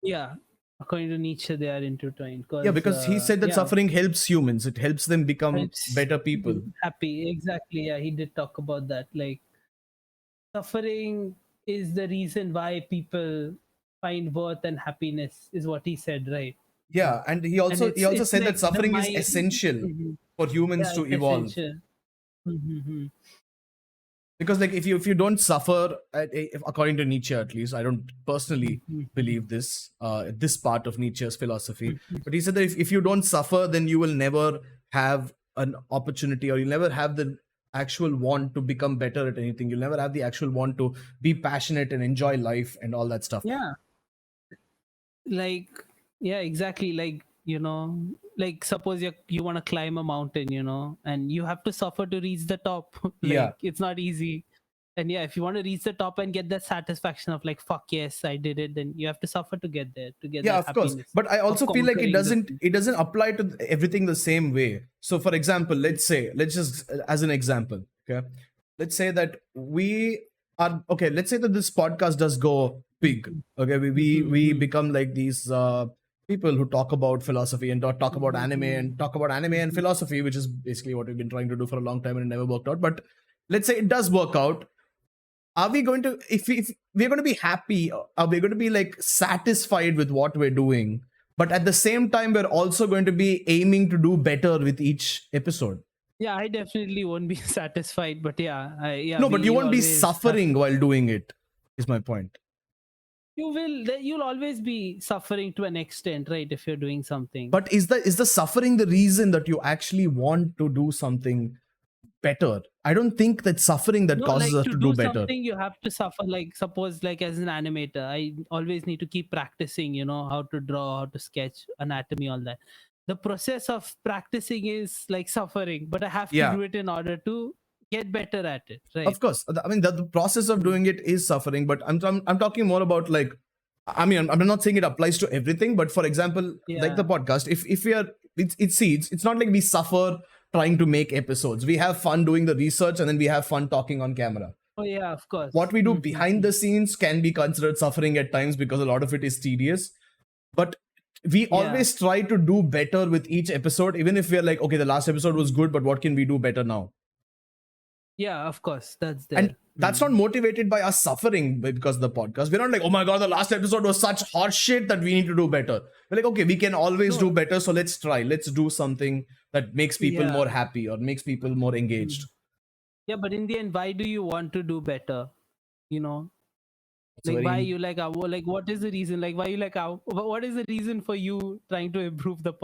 Yeah, according to Nietzsche, they are intertwined Yeah, because because he said that suffering helps humans. It helps them become helps better people. happy. Exactly. Yeah, he did talk about that. Like suffering is the reason why people find worth and happiness, is what he said, right? Yeah, and And he also it's said that like the suffering is mind. essential Mhm. for humans Yeah, to it's evolve. essential. Mm-hmm. Because like if you don't suffer, according to Nietzsche at least, I don't personally believe this part of Nietzsche's philosophy, but he said that if you don't suffer, then you will never have an opportunity, or you'll never have the actual want to become better at anything. You'll never have the actual want to be passionate and enjoy life and all that stuff. Yeah, like yeah, exactly. Like like suppose you want to climb a mountain, and you have to suffer to reach the top. Yeah. Like it's not easy. And yeah, if you want to reach the top and get that satisfaction of like fuck yes I did it, then you have to suffer to get there, to get Yeah, that of course, happiness but I of also feel like conquering the it doesn't apply to everything the same way. So for example, let's just as an example, okay, let's say that we are okay, let's say that this podcast does go big. Okay, we become like these people who talk about philosophy and talk about anime and talk about anime and philosophy, which is basically what we've been trying to do for a long time and it never worked out. But let's say it does work out. Are we going to, if we're going to be happy, are we going to be like satisfied with what we're doing, but at the same time we're also going to be aiming to do better with each episode? Yeah, I definitely won't be satisfied, but No, but you we won't be always have suffering to. while doing it, is my point. You'll always be suffering to an extent, right, if you're doing something. But is the suffering the reason that you actually want to do something better? I don't think that suffering that No, causes like us to to do do better. something you have to suffer. Like suppose like as an animator, I always need to keep practicing, how to draw, how to sketch, anatomy, all that. The process of practicing is like suffering, but I have to Yeah, do it in order to get better at it, right? of course. I mean, the process of Mm. doing it is suffering, but I'm talking more about like, I mean, I'm not saying it applies to everything, but for example, like the Yeah. podcast, if we are, it's not like we suffer trying to make episodes. We have fun doing the research and then we have fun talking on camera. Oh yeah, of What course. we do behind the scenes can be considered suffering at times because a lot of it is tedious. But we Yeah. always try to do better with each episode, even if we're like, okay, the last episode was good, but what can we do better now? Yeah, of course. That's And there. that's not motivated by us suffering because of the podcast. We're not like, oh my god, the last episode was such hot shit that we need to do better. We're like, okay, we can always do No. better, so let's try. Let's do something that makes people Yeah. more happy or makes people more engaged. Yeah, but in the end, why do you want to do better? You know, It's a like why very you like, like what is the reason? Like why you like, what is the reason for you trying to improve the